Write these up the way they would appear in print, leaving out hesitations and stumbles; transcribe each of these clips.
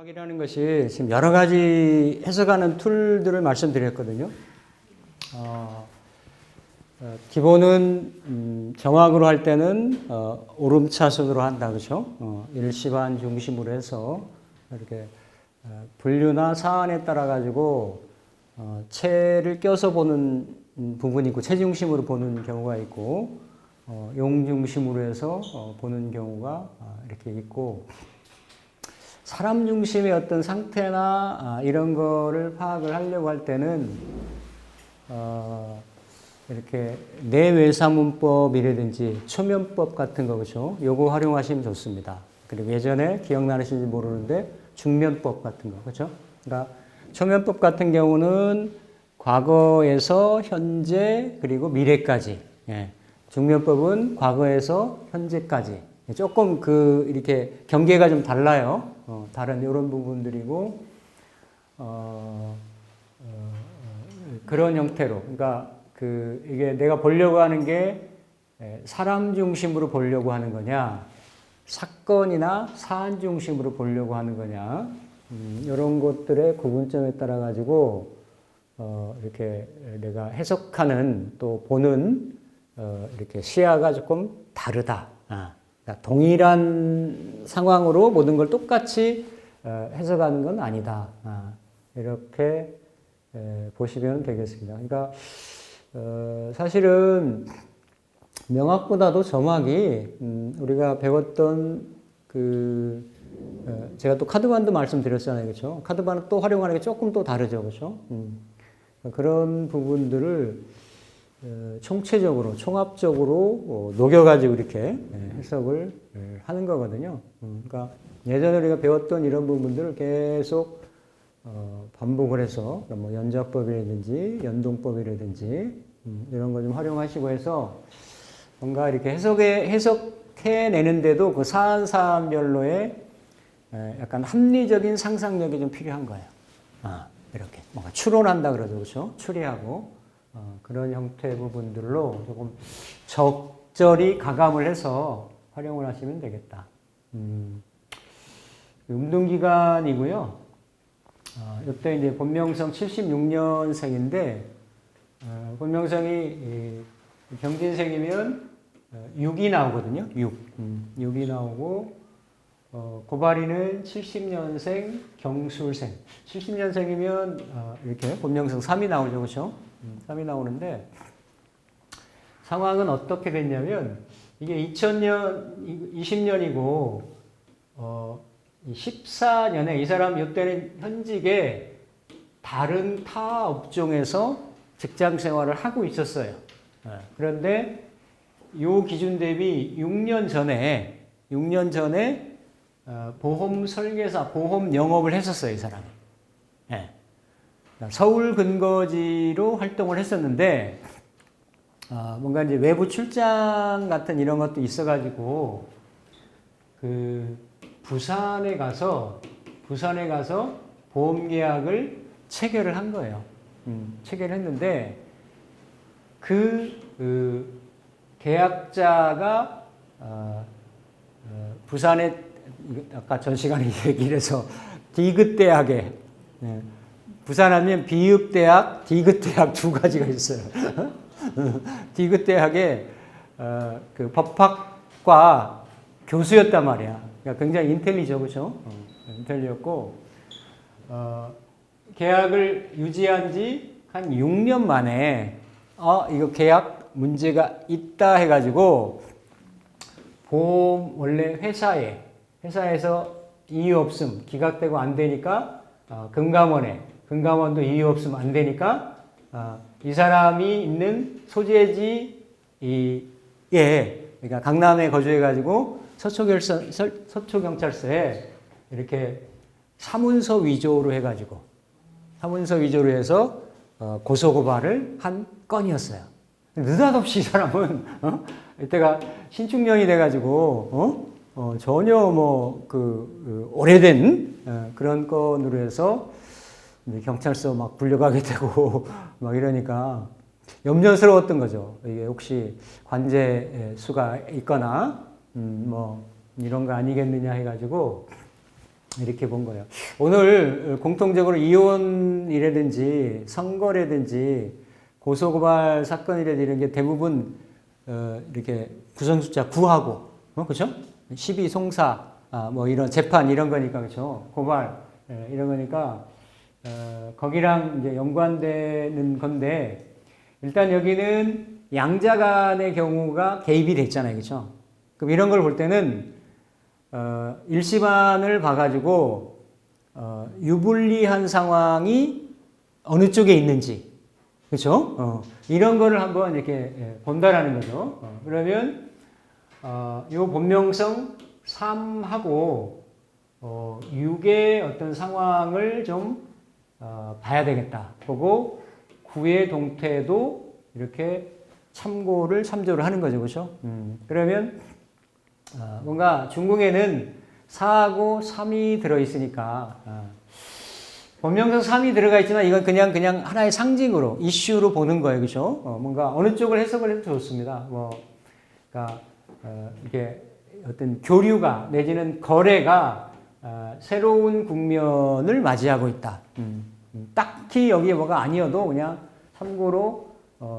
정학이라는 것이 지금 여러 가지 해석하는 툴들을 말씀드렸거든요. 기본은 정학으로 할 때는 오름차순으로 한다, 그렇죠? 일시반 중심으로 해서 이렇게 분류나 사안에 따라 가지고 체를 껴서 보는 부분이 있고 체중심으로 보는 경우가 있고 용중심으로 해서 보는 경우가 이렇게 있고. 사람 중심의 어떤 상태나 이런 거를 파악을 하려고 할 때는 이렇게 내외사문법이라든지 초면법 같은 거, 그렇죠? 요거 활용하시면 좋습니다. 그리고 예전에 기억나시는지 모르는데 중면법 같은 거, 그렇죠? 그러니까 초면법 같은 경우는 과거에서 현재 그리고 미래까지. 예. 중면법은 과거에서 현재까지. 조금 이렇게 경계가 좀 달라요. 다른 이런 부분들이고, 그런 형태로. 그러니까 이게 내가 보려고 하는 게 사람 중심으로 보려고 하는 거냐, 사건이나 사안 중심으로 보려고 하는 거냐, 이런 것들의 구분점에 따라 가지고, 이렇게 내가 해석하는 또 보는, 이렇게 시야가 조금 다르다. 그러니까 동일한 상황으로 모든 걸 똑같이 해석하는 건 아니다. 이렇게 보시면 되겠습니다. 그러니까 사실은 명학보다도 점학이 우리가 배웠던 제가 또 카드반도 말씀드렸잖아요, 그렇죠? 카드반은 또 활용하는 게 조금 또 다르죠, 그렇죠? 그런 부분들을 총체적으로, 총합적으로 녹여가지고 이렇게 해석을 하는 거거든요. 그러니까 예전에 우리가 배웠던 이런 부분들을 계속 반복을 해서 뭐 연자법이라든지 연동법이라든지 이런 거 좀 활용하시고 해서 뭔가 이렇게 해석해내는데도 그 사안별로의 약간 합리적인 상상력이 좀 필요한 거예요. 이렇게 뭔가 추론한다 그러죠, 그렇죠? 추리하고. 그런 형태의 부분들로 조금 적절히 가감을 해서 활용을 하시면 되겠다. 음등기간이고요. 이때 이제 본명성 76년생인데, 본명성이 경진생이면 6이 나오거든요. 6이 나오고, 고발이는 70년생 경술생. 70년생이면 이렇게 본명성 3이 나오죠, 그렇죠? 3이 나오는데 상황은 어떻게 됐냐면 이게 2020년이고 14년에 이 사람 이때는 현직에 다른 타 업종에서 직장 생활을 하고 있었어요. 그런데 이 기준 대비 6년 전에 보험 설계사, 보험 영업을 했었어요, 이 사람이. 서울 근거지로 활동을 했었는데, 뭔가 이제 외부 출장 같은 이런 것도 있어가지고, 부산에 가서 보험 계약을 체결을 한 거예요. 체결을 했는데, 계약자가, 부산에, 아까 전 시간에 얘기를 해서, 디귿대학에, 부산하면 비읍대학, 디귿대학 두 가지가 있어요. 디귿대학에 법학과 교수였단 말이야. 그러니까 굉장히 인텔리죠, 그렇죠? 인텔리였고 계약을 유지한 지 한 6년 만에 이거 계약 문제가 있다 해가지고 보험 원래 회사에서 이유 없음 기각되고 안 되니까 금감원도 이유 없으면 안 되니까, 이 사람이 있는 소재지에, 그러니까 강남에 거주해가지고 서초경찰서에 이렇게 사문서 위조로 해서 고소고발을 한 건이었어요. 느닷없이 이 사람은, 이때가 신축년이 돼가지고, 전혀 오래된 그런 건으로 해서 경찰서 막 불려가게 되고 막 이러니까 염려스러웠던 거죠. 이게 혹시 관제 수가 있거나 뭐 이런 거 아니겠느냐 해가지고 이렇게 본 거예요. 오늘 공통적으로 이혼이라든지 선거라든지 고소고발 사건이라든지 이런 게 대부분 이렇게 구성숫자 9하고 그렇죠? 시비 송사 뭐 이런 재판 이런 거니까 그렇죠? 고발 이런 거니까 거기랑 이제 연관되는 건데 일단 여기는 양자 간의 경우가 개입이 됐잖아요. 그렇죠? 그럼 이런 걸 볼 때는 일시반을 봐가지고 유불리한 상황이 어느 쪽에 있는지 그렇죠? 이런 거를 한번 이렇게 본다라는 거죠. 그러면 요 본명성 3하고 6의 어떤 상황을 좀 봐야 되겠다. 보고 9의 동태도 이렇게 참조를 하는 거죠. 그렇죠? 그러면 뭔가 중궁에는 4하고 3이 들어있으니까 본명성 3이 들어가 있지만 이건 그냥 하나의 상징으로 이슈로 보는 거예요. 그렇죠? 뭔가 어느 쪽을 해석을 해도 좋습니다. 그러니까 이게 어떤 교류가 내지는 거래가 새로운 국면을 맞이하고 있다. 딱히 여기에 뭐가 아니어도 그냥 참고로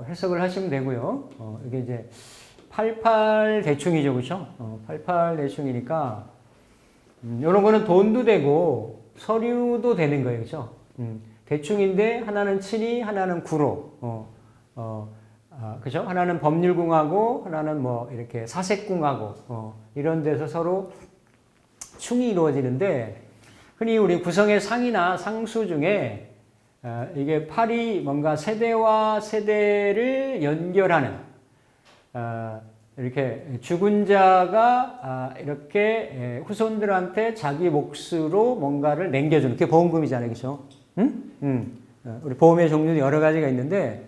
해석을 하시면 되고요. 이게 이제 88 대충이죠, 그렇죠? 88 대충이니까 이런 거는 돈도 되고 서류도 되는 거예요, 그렇죠? 대충인데 하나는 7이 하나는 9로 그죠? 하나는 법률궁하고 하나는 뭐 이렇게 사색궁하고 이런 데서 서로 충이 이루어지는데 흔히 우리 구성의 상이나 상수 중에 이게 8이 뭔가 세대와 세대를 연결하는 이렇게 죽은 자가 이렇게 후손들한테 자기 몫으로 뭔가를 남겨주는 그게 보험금이잖아요, 그렇죠? 우리 보험의 종류는 여러 가지가 있는데,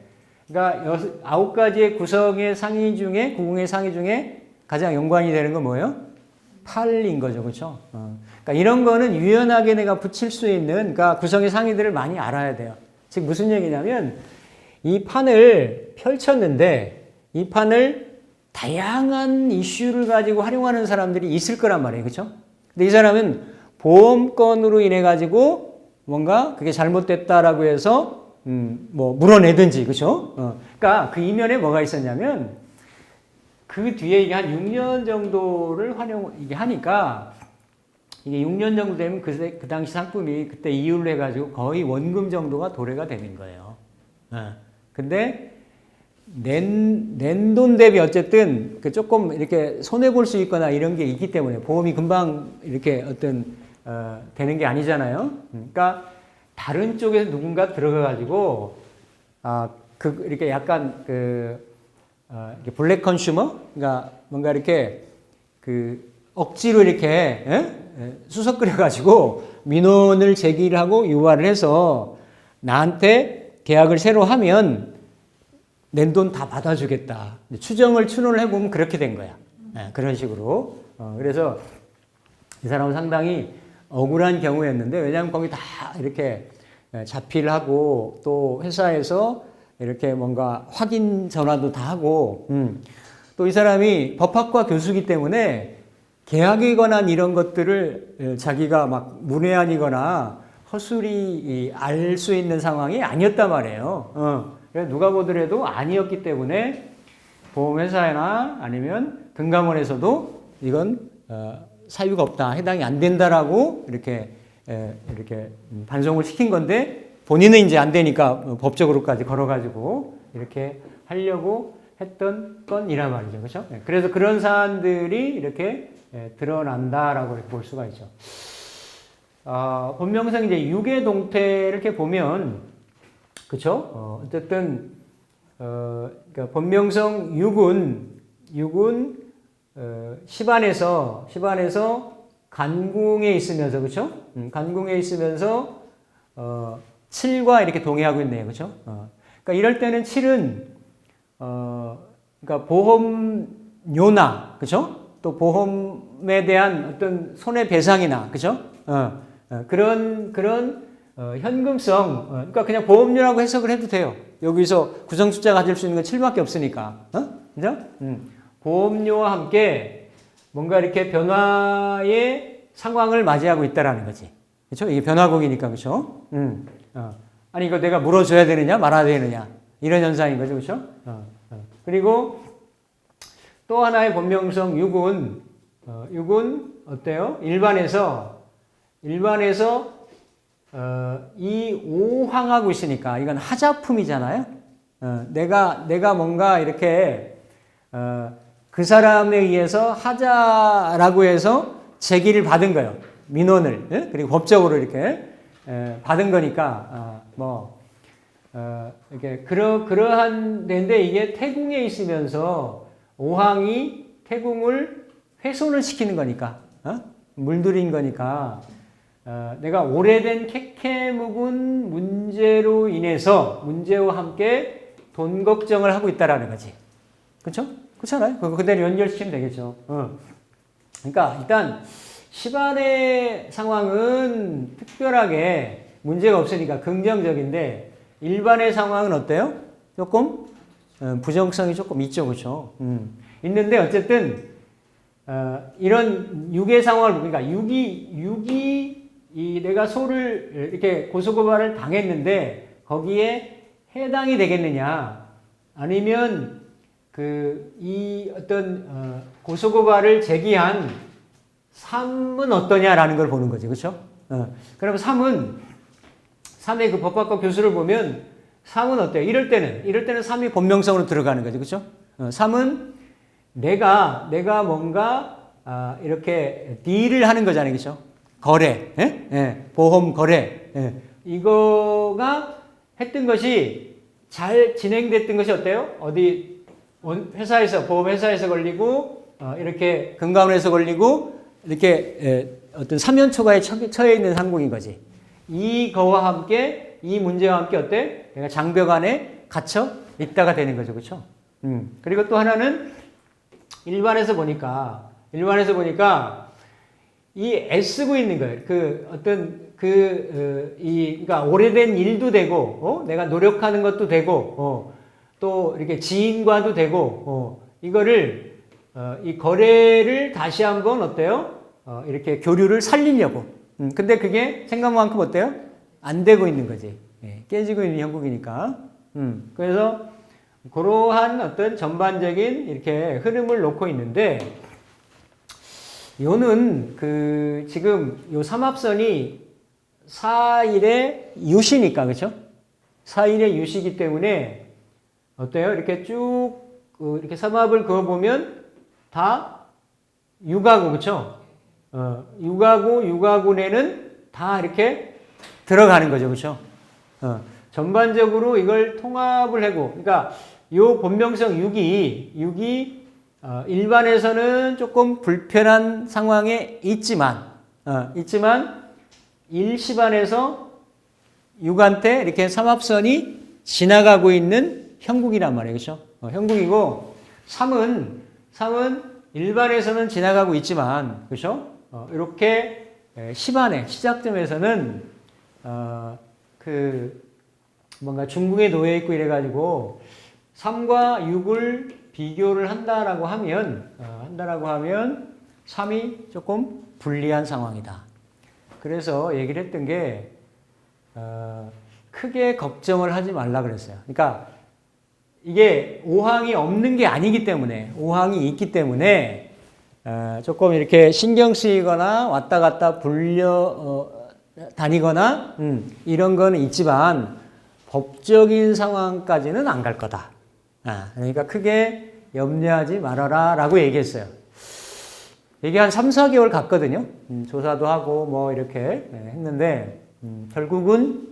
그러니까 9가지의 구성의 상위 중에 구궁의 상위 중에 가장 연관이 되는 건 뭐예요? 8인 거죠, 그렇죠? 그러니까 이런 거는 유연하게 내가 붙일 수 있는 그러니까 구성의 상위들을 많이 알아야 돼요. 즉 무슨 얘기냐면 이 판을 펼쳤는데. 이 판을 다양한 이슈를 가지고 활용하는 사람들이 있을 거란 말이에요. 그렇죠? 근데 이 사람은 보험건으로 인해 가지고 뭔가 그게 잘못됐다라고 해서 뭐 물어내든지 그렇죠? 그러니까 그 이면에 뭐가 있었냐면 그 뒤에 이게 한 6년 정도를 이게 하니까 이게 6년 정도 되면 그 당시 상품이 그때 이율로 해 가지고 거의 원금 정도가 도래가 되는 거예요. 근데 낸 돈 대비 어쨌든 조금 이렇게 손해볼 수 있거나 이런 게 있기 때문에 보험이 금방 이렇게 되는 게 아니잖아요. 그러니까 다른 쪽에서 누군가 들어가가지고, 이렇게 약간 이렇게 블랙 컨슈머? 그러니까 뭔가 이렇게 억지로 이렇게, 수석거려가지고 민원을 제기를 하고 유발을 해서 나한테 계약을 새로 하면 낸 돈 다 받아주겠다. 추론을 해보면 그렇게 된 거야. 그런 식으로. 그래서 이 사람은 상당히 억울한 경우였는데, 왜냐하면 거기 다 이렇게 자필 하고, 또 회사에서 이렇게 뭔가 확인 전화도 다 하고, 또 이 사람이 법학과 교수이기 때문에 계약에 관한 이런 것들을 자기가 막 문외한이거나 허술히 알 수 있는 상황이 아니었단 말이에요. 누가 보더라도 아니었기 때문에 보험회사나 아니면 금감원에서도 이건 사유가 없다, 해당이 안 된다라고 이렇게 반송을 시킨 건데 본인은 이제 안 되니까 법적으로까지 걸어가지고 이렇게 하려고 했던 건이란 말이죠, 그렇죠? 그래서 그런 사안들이 이렇게 드러난다라고 이렇게 볼 수가 있죠. 본명성 이제 6의 동태 이렇게 보면 그렇죠? 어쨌든 그러니까 본명성 6은 시반에서 간궁에 있으면서 그렇죠? 간궁에 있으면서 7과 이렇게 동의하고 있네요, 그렇죠? 그러니까 이럴 때는 7은 그러니까 보험료나 그렇죠? 또 보험에 대한 어떤 손해배상이나 그렇죠? 그런 현금성, 그러니까 그냥 보험료라고 해석을 해도 돼요. 여기서 구성숫자 가질 수 있는 건 7밖에 없으니까. 그죠? 보험료와 함께 뭔가 이렇게 변화의 상황을 맞이하고 있다라는 거지. 그렇죠? 이게 변화곡이니까 그렇죠? 아니 이거 내가 물어줘야 되느냐 말아야 되느냐 이런 현상인 거죠, 그렇죠? 그리고 또 하나의 본명성 6은 6은 어때요? 일반에서 이 오항하고 있으니까 이건 하자품이잖아요. 내가 뭔가 이렇게 그 사람에 의해서 하자라고 해서 제기를 받은 거예요. 민원을. 예? 그리고 법적으로 이렇게 받은 거니까 이렇게 그러한 데인데 이게 태궁에 있으면서 오항이 태궁을 훼손을 시키는 거니까 물들인 거니까 내가 오래된 캐캐묵은 문제로 인해서 문제와 함께 돈 걱정을 하고 있다라는 거지. 그렇죠? 그렇잖아요. 그거 그대로 연결시키면 되겠죠. 그러니까 일단 시반의 상황은 특별하게 문제가 없으니까 긍정적인데 일반의 상황은 어때요? 조금 부정성이 조금 있죠, 그렇죠? 있는데 어쨌든 이런 6의 상황을 보니까 6이 내가 소를 이렇게 고소고발을 당했는데 거기에 해당이 되겠느냐 아니면 이 어떤 고소고발을 제기한 삶은 어떠냐라는 걸 보는 거지, 그렇죠? 그럼 삶의 그 법학과 교수를 보면 삶은 어때요? 이럴 때는 삶이 본명성으로 들어가는 거지, 그렇죠? 삶은 내가 뭔가 이렇게 딜을 하는 거잖아요, 그렇죠? 거래, 보험 거래, 이거가 했던 것이 잘 진행됐던 것이 어때요? 어디 회사에서 보험 회사에서 걸리고 이렇게 금감원에서 걸리고 이렇게 어떤 사면초가에 처해 있는 상공인 거지. 이거와 함께 이 문제와 함께 어때? 내가 장벽 안에 갇혀 있다가 되는 거죠, 그렇죠? 그리고 또 하나는 일반에서 보니까 이 애쓰고 있는 거예요. 그러니까 오래된 일도 되고, 내가 노력하는 것도 되고, 또 이렇게 지인과도 되고, 이거를 이 거래를 다시 한번 어때요? 이렇게 교류를 살리려고. 근데 그게 생각만큼 어때요? 안 되고 있는 거지. 깨지고 있는 형국이니까. 그래서 그러한 어떤 전반적인 이렇게 흐름을 놓고 있는데, 요는 지금 요 삼합선이 4일의 유시니까, 그쵸? 4일의 유시기 때문에 어때요? 이렇게 쭉 이렇게 삼합을 그어보면 다 육하고, 그쵸? 육하군에는 다 이렇게 들어가는 거죠, 그쵸? 전반적으로 이걸 통합을 하고, 그러니까 요 본명성 6이 일반에서는 조금 불편한 상황에 있지만 일시반에서 6한테 이렇게 삼합선이 지나가고 있는 형국이란 말이에요, 그렇죠? 형국이고 3은 일반에서는 지나가고 있지만, 그렇죠? 이렇게 시반에 시작점에서는 뭔가 중궁에 놓여 있고 이래가지고 3과 6을 비교를 한다라고 하면 3이 조금 불리한 상황이다. 그래서 얘기를 했던 게 크게 걱정을 하지 말라 그랬어요. 그러니까 이게 오항이 없는 게 아니기 때문에, 오항이 있기 때문에 조금 이렇게 신경 쓰이거나 왔다 갔다 다니거나 이런 거는 있지만 법적인 상황까지는 안 갈 거다. 그러니까 크게 염려하지 말아라 라고 얘기했어요. 이게 한 3, 4개월 갔거든요. 조사도 하고 뭐 이렇게 했는데 결국은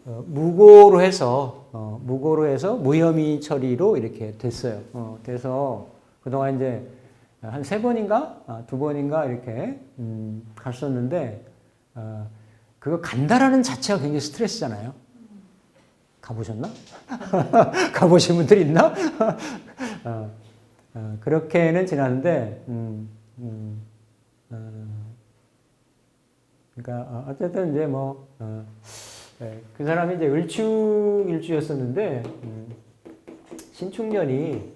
무고로 해서 무혐의 처리로 이렇게 됐어요. 그래서 그동안 이제 한 3번인가 2번인가 이렇게 갔었는데 그거 간다라는 자체가 굉장히 스트레스잖아요. 가보셨나? 가보신 분들 있나? 그렇게는 지났는데, 그러니까 어쨌든 이제 그 사람이 이제 을축일주였었는데 신축년이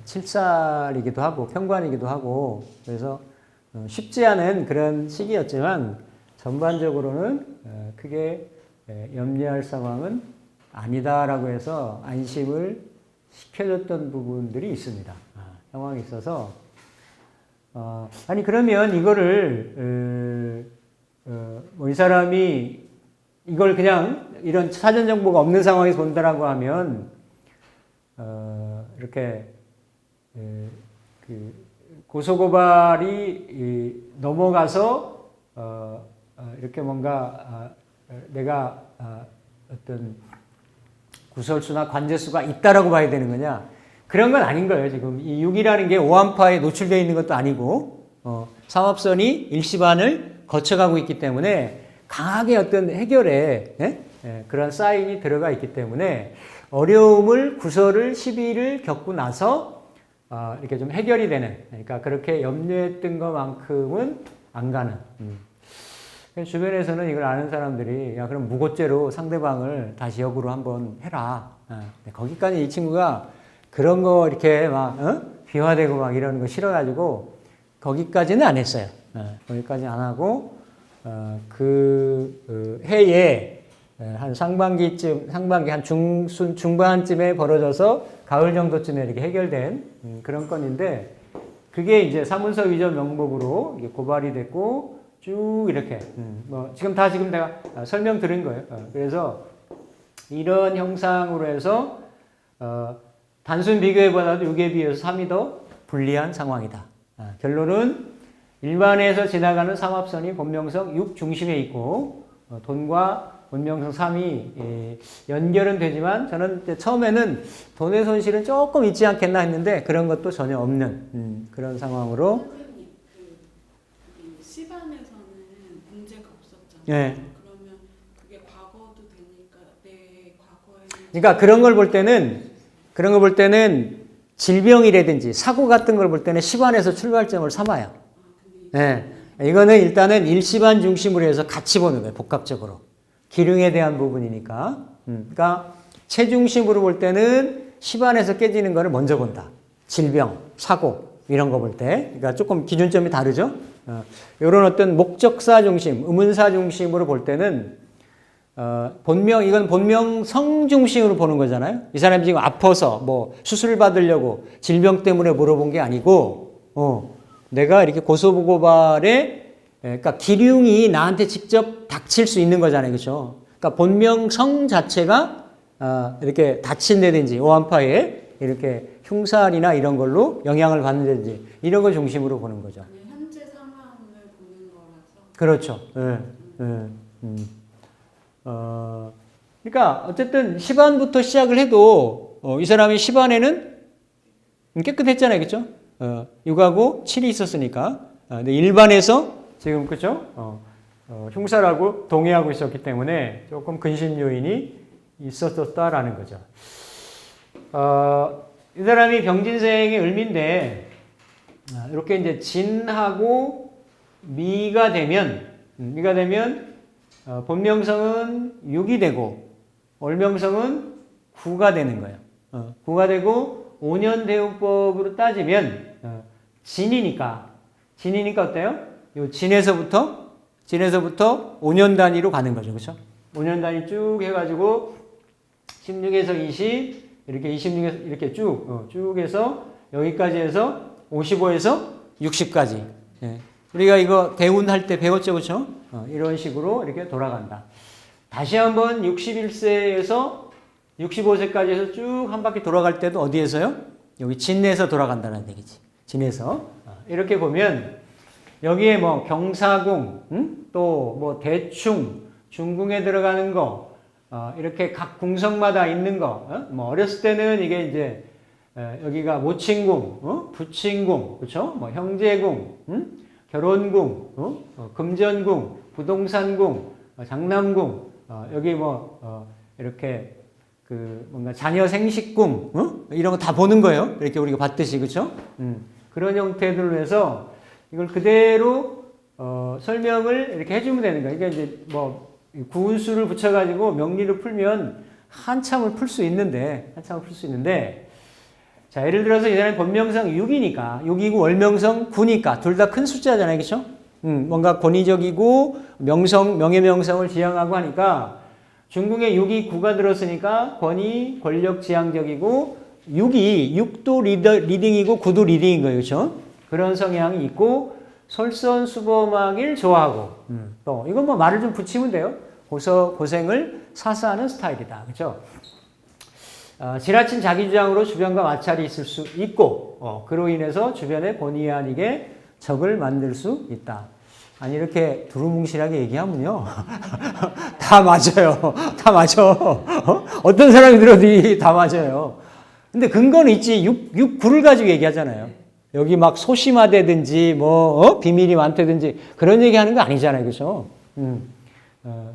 7살이기도 하고 평관이기도 하고 그래서 쉽지 않은 그런 시기였지만 전반적으로는 크게 염려할 상황은 아니다라고 해서 안심을 시켜줬던 부분들이 있습니다. 상황이 있어서 아니 그러면 이거를 뭐 이 사람이 이걸 그냥 이런 사전 정보가 없는 상황에서 본다라고 하면 이렇게 그 고소고발이 넘어가서 이렇게 뭔가 내가 어떤 구설수나 관제수가 있다라고 봐야 되는 거냐? 그런 건 아닌 거예요. 지금 이 6이라는 게 오한파에 노출되어 있는 것도 아니고 삼합선이 일시반을 거쳐가고 있기 때문에 강하게 어떤 해결에 그런 사인이 들어가 있기 때문에 어려움을 구설을 시비를 겪고 나서 이렇게 좀 해결이 되는, 그러니까 그렇게 염려했던 것만큼은 안 가는. 주변에서는 이걸 아는 사람들이 야 그럼 무고죄로 상대방을 다시 역으로 한번 해라. 거기까지 이 친구가 그런 거 이렇게 막 비화되고 막 이러는 거 싫어가지고 거기까지는 안 했어요. 거기까지 안 하고 그 해에 한 상반기 한 중반쯤에 벌어져서 가을 정도쯤에 이렇게 해결된 그런 건인데 그게 이제 사문서 위조 명목으로 고발이 됐고 쭉 이렇게 뭐 지금 내가 설명 드린 거예요. 그래서 이런 형상으로 해서 단순 비교해보다도 6에 비해서 3이 더 불리한 상황이다. 결론은 일반에서 지나가는 삼합선이 본명성 6 중심에 있고 돈과 본명성 3이 연결은 되지만 저는 처음에는 돈의 손실은 조금 있지 않겠나 했는데 그런 것도 전혀 없는 그런 상황으로. 선생님, 그 시반에서는 문제가 없었잖아요. 네. 그러면 그게 과거도 되니까 내 과거에 그러니까 그런 걸 볼 때는 질병이라든지 사고 같은 걸 볼 때는 시반에서 출발점을 삼아요. 네. 이거는 일단은 일시반 중심으로 해서 같이 보는 거예요. 복합적으로. 기능에 대한 부분이니까. 그러니까 체중심으로 볼 때는 시반에서 깨지는 거를 먼저 본다. 질병, 사고 이런 거 볼 때. 그러니까 조금 기준점이 다르죠. 이런 어떤 목적사 중심, 의문사 중심으로 볼 때는 이건 본명성 중심으로 보는 거잖아요. 이 사람이 지금 아파서 뭐 수술 받으려고 질병 때문에 물어본 게 아니고 내가 이렇게 고소고발에 그러니까 기륭이 나한테 직접 닥칠 수 있는 거잖아요. 그렇죠? 그러니까 본명성 자체가 이렇게 다친다든지 오한파에 이렇게 흉살이나 이런 걸로 영향을 받는다든지 이런 걸 중심으로 보는 거죠. 현재 상황을 보는 거라서. 그렇죠. 그러니까 어쨌든 시반부터 시작을 해도 이 사람이 시반에는 깨끗했잖아요. 그렇죠? 6하고 7이 있었으니까. 근데 일반에서 지금 그렇죠? 흉살하고 동의하고 있었기 때문에 조금 근심 요인이 있었다라는 거죠. 이 사람이 병진생의 을미인데 이렇게 이제 진하고 미가 되면 본명성은 6이 되고 월명성은 9가 되는 거예요. 9가 되고 5년 대운법으로 따지면 진이니까 어때요? 요 진에서부터 5년 단위로 가는 거죠. 그렇죠? 5년 단위 쭉 해가지고 16에서 20 이렇게 26에서 이렇게 쭉 해서 여기까지 해서 55에서 60까지. 예. 우리가 이거 대운할 때 배웠죠. 그렇죠? 이런 식으로 이렇게 돌아간다. 다시 한번 61세에서 65세까지 해서 쭉 한 바퀴 돌아갈 때도 어디에서요? 여기 진에서 돌아간다는 얘기지. 진에서. 이렇게 보면 여기에 뭐 경사궁, 또 뭐 대충, 중궁에 들어가는 거, 이렇게 각 궁성마다 있는 거, 뭐 어렸을 때는 이게 이제 여기가 모친궁, 부친궁, 그렇죠? 뭐 형제궁, 결혼궁, 금전궁, 부동산궁, 장남궁, 여기 뭐 이렇게 그 뭔가 자녀 생식궁, 이런 거 다 보는 거예요. 이렇게 우리가 봤듯이 그렇죠? 그런 형태들로 해서 이걸 그대로 설명을 이렇게 해주면 되는 거예요. 이게 이제 뭐 구운수를 붙여가지고 명리를 풀면 한참을 풀 수 있는데, 자, 예를 들어서 이 사람이 본명성 6이니까, 6이고 월명성 9니까, 둘 다 큰 숫자잖아요. 그쵸? 뭔가 권위적이고, 명예명성을 지향하고 하니까, 중궁에 6이 9가 들었으니까, 권위, 권력 지향적이고, 6도 리딩이고, 9도 리딩인 거예요. 그쵸? 그런 성향이 있고, 솔선수범하길 좋아하고, 또, 이건 뭐 말을 좀 붙이면 돼요. 고생을 사사하는 스타일이다. 그쵸? 지나친 자기주장으로 주변과 마찰이 있을 수 있고, 그로 인해서 주변에 본의 아니게 적을 만들 수 있다. 아니, 이렇게 두루뭉실하게 얘기하면요. 다 맞아요. 다 맞아. 어떤 사람이 들어도 다 맞아요. 근데 근거는 있지. 9를 가지고 얘기하잖아요. 여기 막 소심하다든지, 비밀이 많다든지, 그런 얘기 하는 거 아니잖아요. 그죠?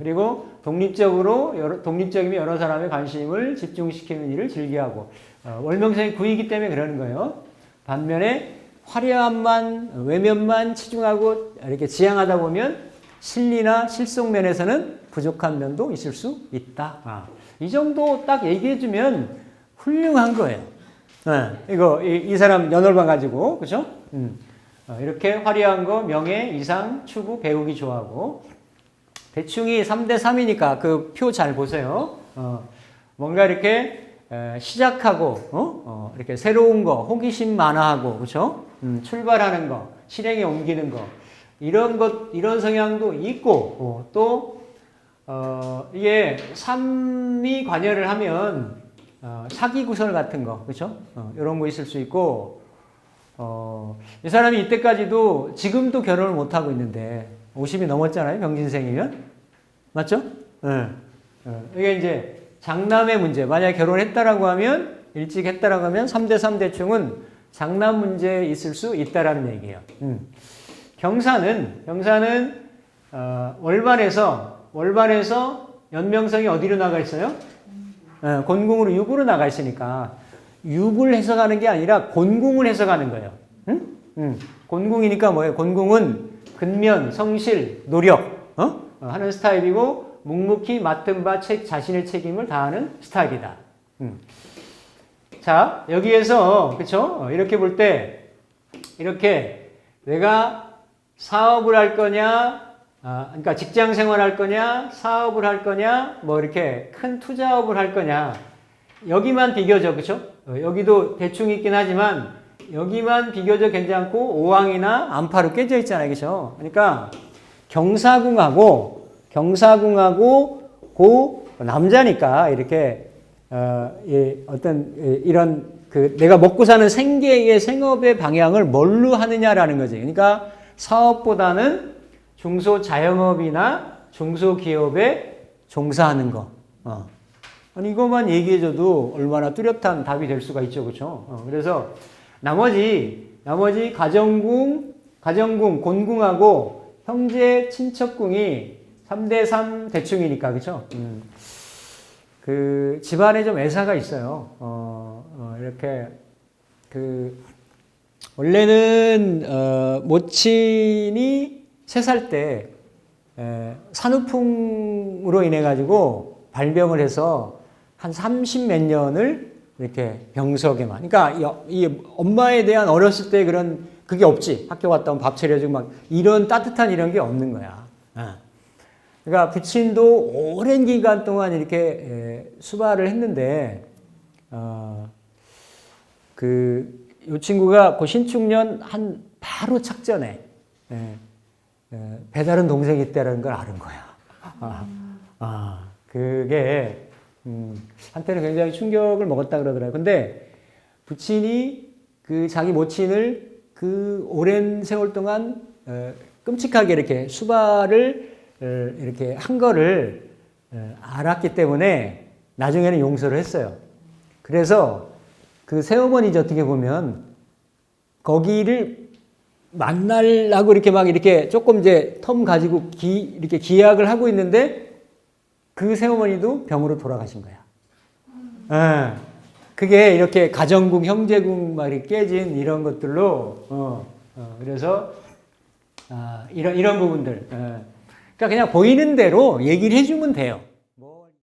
그리고 독립적이면 여러 사람의 관심을 집중시키는 일을 즐겨하고, 월명성이 9이기 때문에 그러는 거예요. 반면에 화려함만, 외면만 치중하고 이렇게 지향하다 보면 실리나 실속면에서는 부족한 면도 있을 수 있다. 이 정도 딱 얘기해주면 훌륭한 거예요. 이 사람 연월반 가지고, 그죠? 이렇게 화려한 거, 명예, 이상, 추구, 배우기 좋아하고, 대충이 3대 3이니까 그 표 잘 보세요. 뭔가 이렇게 시작하고, 이렇게 새로운 거, 호기심 많아하고, 그렇죠? 출발하는 거, 실행에 옮기는 거, 이런 성향도 있고, 또 이게 3이 관여를 하면 사기 구설 같은 거, 그렇죠? 이런 거 있을 수 있고, 이 사람이 이때까지도 지금도 결혼을 못 하고 있는데 50이 넘었잖아요. 병진생이면. 맞죠? 이게 이제 장남의 문제. 만약에 결혼했다라고 하면, 일찍 했다라고 하면 3대 3 대충은 장남 문제에 있을 수 있다라는 얘기예요. 경사는 월반에서 연명성이 어디로 나가 있어요? 곤궁으로 6으로 나가 있으니까 6을 해석하는 게 아니라 곤궁을 해석하는 거예요. 곤궁이니까 뭐예요? 곤궁은 근면, 성실, 노력 하는 스타일이고 묵묵히 맡은 바 자신의 책임을 다하는 스타일이다. 자, 여기에서 그렇죠? 이렇게 볼 때 이렇게 내가 사업을 할 거냐, 그러니까 직장 생활할 거냐, 사업을 할 거냐, 뭐 이렇게 큰 투자업을 할 거냐, 여기만 비교적 그렇죠? 여기도 대충 있긴 하지만 여기만 비교적 괜찮고 오왕이나 안파로 깨져 있잖아요, 그렇죠? 그러니까 경사궁하고 고 남자니까 이렇게 어떤 이런 그 내가 먹고 사는 생계의 생업의 방향을 뭘로 하느냐라는 거지. 그러니까 사업보다는 중소자영업이나 중소기업에 종사하는 거. 아니 이것만 얘기해줘도 얼마나 뚜렷한 답이 될 수가 있죠, 그렇죠? 그래서 나머지 가정궁, 곤궁하고 형제 친척궁이 3대 3 대충이니까, 그렇죠? 그 집안에 좀 애사가 있어요. 이렇게 원래는 모친이 3살 때 산후풍으로 인해 가지고 발병을 해서 한 30몇 년을 이렇게 병석에만. 그러니까 이 엄마에 대한 어렸을 때 그런 그게 없지. 학교 갔다 오면 밥 차려주고 막 이런 따뜻한 이런 게 없는 거야. 그러니까 부친도 오랜 기간 동안 이렇게 수발을 했는데 이 친구가 그 신축년 한 바로 착전에 배다른 동생이 있다는 걸 아는 거야. 그게 한때는 굉장히 충격을 먹었다 그러더라고요. 근데 부친이 그 자기 모친을 그 오랜 세월 동안 끔찍하게 이렇게 수발을 이렇게 한 거를 알았기 때문에 나중에는 용서를 했어요. 그래서 그 새어머니죠, 어떻게 보면 거기를 만나려고 이렇게 막 이렇게 조금 이제 텀 가지고 이렇게 기약을 하고 있는데 그 새어머니도 병으로 돌아가신 거야. 그게 이렇게 가정궁, 형제궁 막 이렇게 깨진 이런 것들로 그래서 이런 부분들. 그러니까 그냥 보이는 대로 얘기를 해주면 돼요.